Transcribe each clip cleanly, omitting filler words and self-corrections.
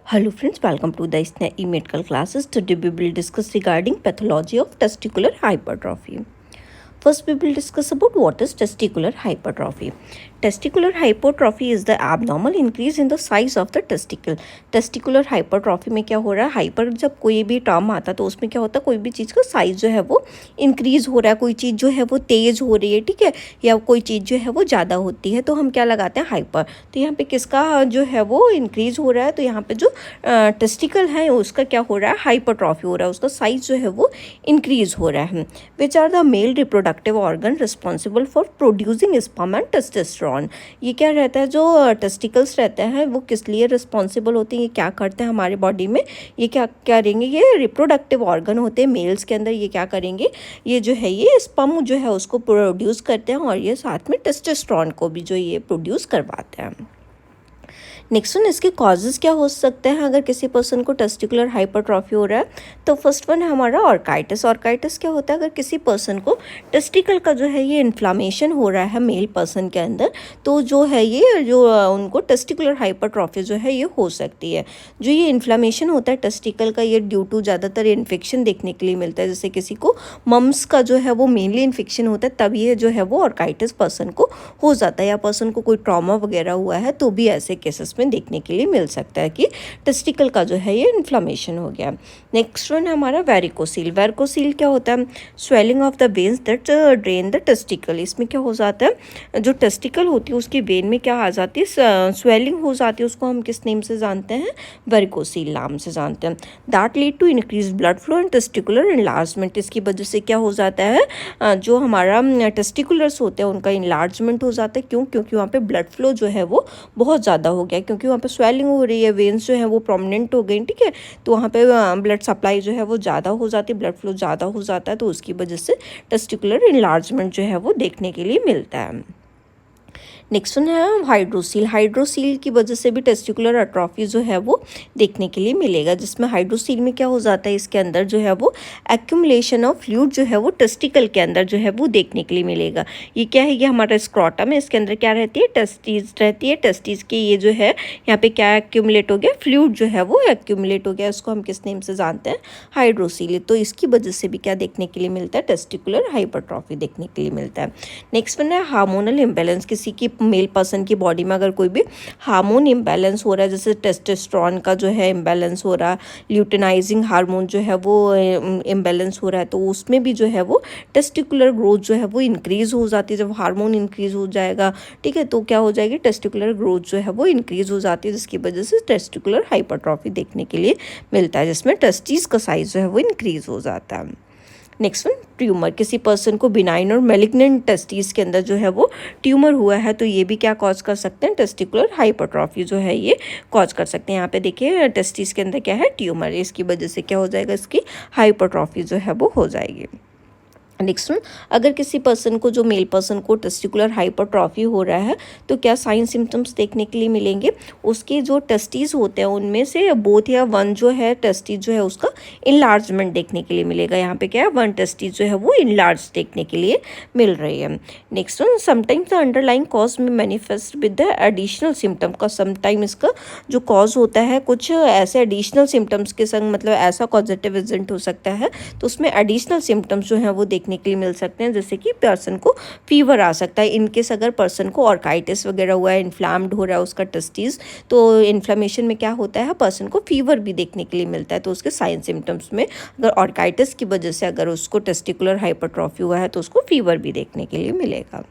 Hello friends, welcome to the SNAE medical classes. Today we will discuss regarding pathology of testicular hypertrophy. First, we will discuss about what is testicular hypertrophy. Testicular hypertrophy is the abnormal increase in the size of the testicle. Testicular hypertrophy में क्या हो रहा है, hyper जब कोई भी term आता है तो उसमें क्या होता है, कोई भी चीज़ का साइज जो है वो इंक्रीज़ हो रहा है, कोई चीज़ जो है वो तेज़ हो रही है, ठीक है, या कोई चीज़ जो है वो ज़्यादा होती है तो हम क्या लगाते हैं, हाइपर। तो यहाँ पे किसका जो है वो इंक्रीज़ हो रहा है, तो यहाँ पे जो टेस्टिकल है उसका क्या हो रहा है, हाइपरट्रॉफी हो रहा है, उसका साइज जो है वो इंक्रीज़ हो रहा है। Which are the male reproductive organ responsible for producing sperm and testosterone. ये क्या रहता है, जो टेस्टिकल्स रहते हैं वो किस लिए रिस्पॉन्सिबल होते हैं, ये क्या करते हैं हमारे बॉडी में, ये क्या करेंगे, ये रिप्रोडक्टिव ऑर्गन होते हैं मेल्स के अंदर, ये क्या करेंगे, ये जो है ये स्पर्म जो है उसको प्रोड्यूस करते हैं और ये साथ में टेस्टोस्टेरोन को भी जो ये प्रोड्यूस करवाते हैं। नेक्स्ट वन, इसके कॉजेज़ क्या हो सकते हैं अगर किसी पर्सन को टेस्टिकुलर हाइपरट्रॉफी हो रहा है। तो फर्स्ट वन है हमारा ऑर्काइटिस। ऑर्काइटिस क्या होता है, अगर किसी पर्सन को टेस्टिकल का जो है ये इन्फ्लामेशन हो रहा है मेल पर्सन के अंदर, तो जो है ये जो उनको टेस्टिकुलर हाइपरट्रॉफी जो है ये हो सकती है। जो ये इन्फ्लामेशन होता है टेस्टिकल का, ये ड्यू टू ज़्यादातर इन्फेक्शन देखने के लिए मिलता है। जैसे किसी को मम्स का जो है वो मेनली इन्फेक्शन होता है, तब ये जो है वो ऑर्काइटिस पर्सन को हो जाता है, या पर्सन को कोई ट्रॉमा वगैरह हुआ है तो भी ऐसे केसेस में देखने के लिए मिल सकता है कि टेस्टिकल का जो है ये इन्फ्लामेशन हो गया। नेक्स्ट वन है हमारा वेरिकोसील। वेरिकोसील क्या होता है, swelling of the veins that drain the testicle. इसमें क्या हो जाता है, जो टेस्टिकल होती है उसकी वेन में क्या आ जाती है, स्वेलिंग हो जाती है, उसको हम किस नेम से जानते हैं, वेरिकोसील नाम से जानते हैं। That lead to increase blood flow and testicular enlargement. इसकी वजह से क्या हो जाता है, जो हमारा टेस्टिकुलर्स होते हैं उनका इनलार्जमेंट हो जाता है। क्यों, क्योंकि वहाँ पे ब्लड फ्लो जो है वो बहुत ज़्यादा हो गया, क्योंकि वहाँ पे स्वेलिंग हो रही है, वेन्स जो है वो प्रोमिनेंट हो गई, ठीक है, तो वहाँ पे ब्लड सप्लाई जो है वो ज़्यादा हो जाती है, ब्लड फ्लो ज़्यादा हो जाता है, तो उसकी वजह से टेस्टिकुलर इनलार्जमेंट जो है वो देखने के लिए मिलता है। नेक्स्ट वन है हाइड्रोसील। हाइड्रोसील की वजह से भी टेस्टिकुलर अट्रॉफी जो है वो देखने के लिए मिलेगा, जिसमें हाइड्रोसील में क्या हो जाता है, इसके अंदर जो है वो एक्यूमुलेशन ऑफ फ्लूइड जो है वो टेस्टिकल के अंदर जो है वो देखने के लिए मिलेगा। ये क्या है, ये हमारा स्क्रोटम है, इसके अंदर क्या रहती है, टेस्टिस रहती है। टेस्टिस की ये जो है यहाँ पे क्या एक्यूमुलेट हो गया, फ्लूइड जो है वो एक्यूमुलेट हो गया, इसको हम किस नेम से जानते हैं, हाइड्रोसील। तो इसकी वजह से भी क्या देखने के लिए मिलता है, टेस्टिकुलर हाइपरट्रॉफी देखने के लिए मिलता है। नेक्स्ट वन है हार्मोनल इम्बैलेंस। किसी की मेल पर्सन की बॉडी में अगर कोई भी हार्मोन इम्बैलेंस हो रहा है, जैसे टेस्टोस्टेरोन का जो है इम्बैलेंस हो रहा है, ल्यूटेनाइजिंग हार्मोन जो है वो इम्बैलेंस हो रहा है, तो उसमें भी जो है वो टेस्टिकुलर ग्रोथ जो है वो इंक्रीज़ हो जाती है। जब हार्मोन इंक्रीज़ हो जाएगा, ठीक है, तो क्या हो जाएगी, टेस्टिकुलर ग्रोथ जो है वो इंक्रीज़ हो जाती है, जिसकी वजह से टेस्टिकुलर हाइपरट्रॉफी देखने के लिए मिलता है, जिसमें टेस्टिस का साइज जो है वो इंक्रीज़ हो जाता है। Next one, tumour. किसी पर्सन को बिनाइन और मेलिग्नेंट टेस्टिस के अंदर जो है वो ट्यूमर हुआ है, तो ये भी क्या कॉज कर सकते हैं, टेस्टिकुलर हाइपरट्रॉफी जो है ये कॉज कर सकते हैं। यहाँ पे देखिए टेस्टिस के अंदर क्या है, ट्यूमर, इसकी वजह से क्या हो जाएगा, इसकी हाइपरट्रॉफी जो है वो हो जाएगी। नेक्स्ट वन, अगर किसी पर्सन को, जो मेल पर्सन को टेस्टिकुलर हाइपरट्रॉफी हो रहा है, तो क्या साइन सिम्टम्स देखने के लिए मिलेंगे, उसके जो टेस्टिस होते हैं उनमें से बोथ या वन जो है टेस्टिस जो है उसका इनलार्जमेंट देखने के लिए मिलेगा। यहाँ पे क्या है, वन टेस्टिस जो है वो इनलार्ज देखने के लिए मिल रही है। Next one, sometimes the underlying cause में manifest with the additional symptom का। समटाइम इसका जो कॉज होता है कुछ ऐसे एडिशनल सिम्टम्स के संग, मतलब ऐसा कॉजेटिव एजेंट हो सकता है, तो उसमें एडिशनल सिम्टम्स जो हैं वो देखने के लिए मिल सकते हैं। जैसे कि पर्सन को फीवर आ सकता है, इनकेस अगर पर्सन को ऑर्काइटिस वगैरह हुआ है, इन्फ्लाम्ड हो रहा है उसका टेस्टिस, तो इन्फ्लामेशन में क्या होता है, पर्सन को फीवर भी देखने के लिए मिलता है। तो उसके साइन सिम्टम्स में अगर ऑर्काइटिस की वजह से अगर उसको टेस्टिकुलर हाइपरट्रॉफी हुआ है तो उसको फीवर भी देखने के लिए मिलेगा।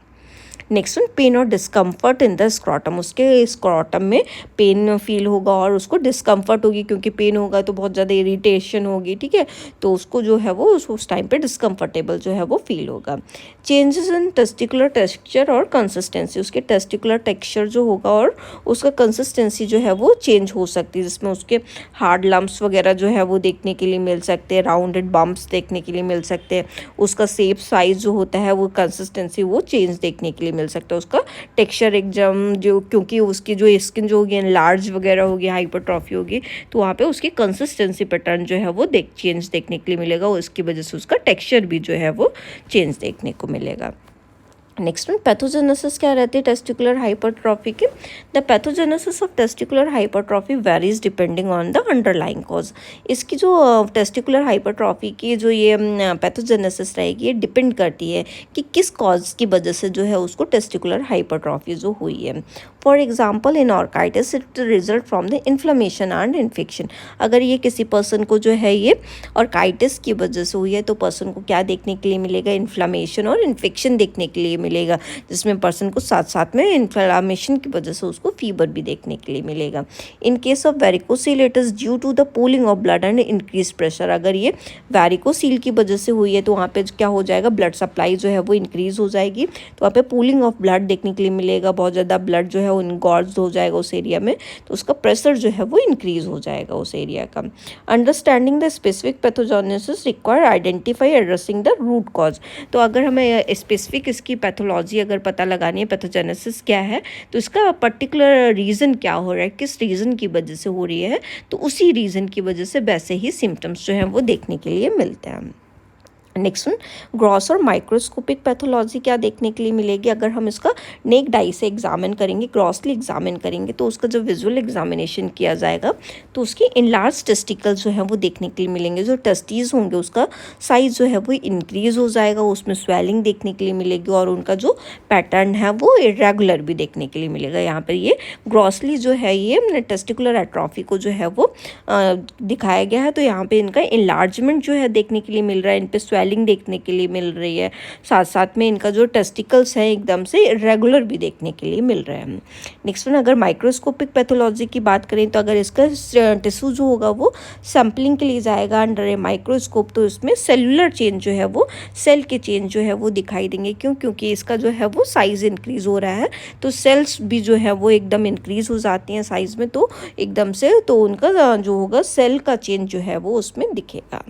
नेक्स्ट वन, पेन और डिस्कम्फर्ट इन द स्क्रॉटम। उसके स्क्रॉटम में पेन फील होगा और उसको डिस्कम्फर्ट होगी, क्योंकि पेन होगा तो बहुत ज़्यादा इरिटेशन होगी, ठीक है, तो उसको जो है वो उस टाइम पे डिस्कम्फर्टेबल जो है वो फील होगा। चेंजेस इन टेस्टिकुलर टेक्सचर और कंसिस्टेंसी। उसके टेस्टिकुलर टेक्सचर जो होगा और उसका कंसिस्टेंसी जो है वो चेंज हो सकती है, जिसमें उसके हार्ड लम्प्स वगैरह जो है वो देखने के लिए मिल सकते हैं, राउंडेड बम्प्स देखने के लिए मिल सकते हैं, उसका शेप साइज जो होता है वो कंसिस्टेंसी वो चेंज देखने के लिए मिल सकता है, उसका टेक्सचर एकदम जो, क्योंकि उसकी जो स्किन जो होगी लार्ज वगैरह होगी, हाइपरट्रॉफी होगी, तो वहाँ पे उसकी कंसिस्टेंसी पैटर्न जो है वो चेंज देखने के लिए मिलेगा, और इसकी वजह से उसका टेक्सचर भी जो है वो चेंज देखने को मिलेगा। नेक्स्ट वन पैथोजेनेसिस क्या रहती है टेस्टिकुलर हाइपरट्रॉफी की। The pathogenesis of testicular hypertrophy varies depending on the underlying cause. इसकी जो टेस्टिकुलर हाइपरट्रॉफी की जो ये पैथोजेनेसिस रहेगी ये डिपेंड करती है कि किस कॉज की वजह से जो है उसको टेस्टिकुलर हाइपरट्रॉफी जो हुई है। For example in orchitis it result from the inflammation and infection. अगर ये किसी पर्सन को जो है ये ऑर्काइटिस की वजह से हुई है तो पर्सन को क्या देखने के लिए मिलेगा, इन्फ्लेमेशन और इन्फेक्शन देखने के लिए मिलेगा, जिसमें पर्सन को साथ साथ में इन्फ्लेमेशन की वजह से उसको फीवर भी देखने के लिए मिलेगा। In case of varicocele it is due to the pooling of blood and increase pressure. अगर ये वेरिकोसील की वजह से हुई है तो वहाँ पे क्या हो जाएगा, ब्लड सप्लाई जो है वो इंक्रीज हो जाएगी, तो वहाँ पे पूलिंग ऑफ ब्लड देखने के लिए मिलेगा, बहुत ज़्यादा ब्लड जो है इनगॉर्ज हो जाएगा उस एरिया में, तो उसका प्रेशर जो है वो इंक्रीज हो जाएगा उस एरिया का। Understanding the specific pathogenesis require identify addressing the root cause. तो अगर हमें स्पेसिफिक इसकी पैथोलॉजी अगर पता लगानी है, पैथोजेनेसिस क्या है, तो इसका पर्टिकुलर रीज़न क्या हो रहा है, किस रीज़न की वजह से हो रही है, तो उसी रीज़न की वजह से वैसे ही सिम्टम्स जो हैं वो देखने के लिए मिलते हैं। नेक्स्ट वन ग्रॉस और माइक्रोस्कोपिक पैथोलॉजी क्या देखने के लिए मिलेगी। अगर हम इसका नेक आई से एग्जामिन करेंगे, ग्रॉसली एग्जामिन करेंगे, तो उसका जब विजुअल एग्जामिनेशन किया जाएगा तो उसकी इनलार्ज टेस्टिकल्स जो है वो देखने के लिए मिलेंगे। जो टेस्टीज होंगे उसका साइज़ जो है वो इंक्रीज़ हो जाएगा, उसमें स्वेलिंग देखने के लिए मिलेगी और उनका जो पैटर्न है वो इरेगुलर भी देखने के लिए मिलेगा। यहाँ पर ये ग्रॉसली जो है ये टेस्टिकुलर एट्रॉफी को जो है वो दिखाया गया है, तो यहाँ पे इनका इनलार्जमेंट जो है देखने के लिए मिल रहा है, इन पे देखने के लिए मिल रही है, साथ साथ में इनका जो टेस्टिकल्स है एकदम से रेगुलर भी देखने के लिए मिल रहे हैं। नेक्स्ट वन अगर माइक्रोस्कोपिक पैथोलॉजी की बात करें तो अगर इसका टिश्यू जो होगा वो सैम्पलिंग के लिए जाएगा अंडर ए माइक्रोस्कोप, तो इसमें सेलुलर चेंज जो है वो सेल के चेंज जो है वो दिखाई देंगे। क्यों? क्योंकि इसका जो है वो साइज़ इंक्रीज़ हो रहा है, तो सेल्स भी जो है वो एकदम इंक्रीज़ हो जाती हैं साइज़ में, तो एकदम से तो उनका जो होगा सेल का चेंज जो है वो उसमें दिखेगा।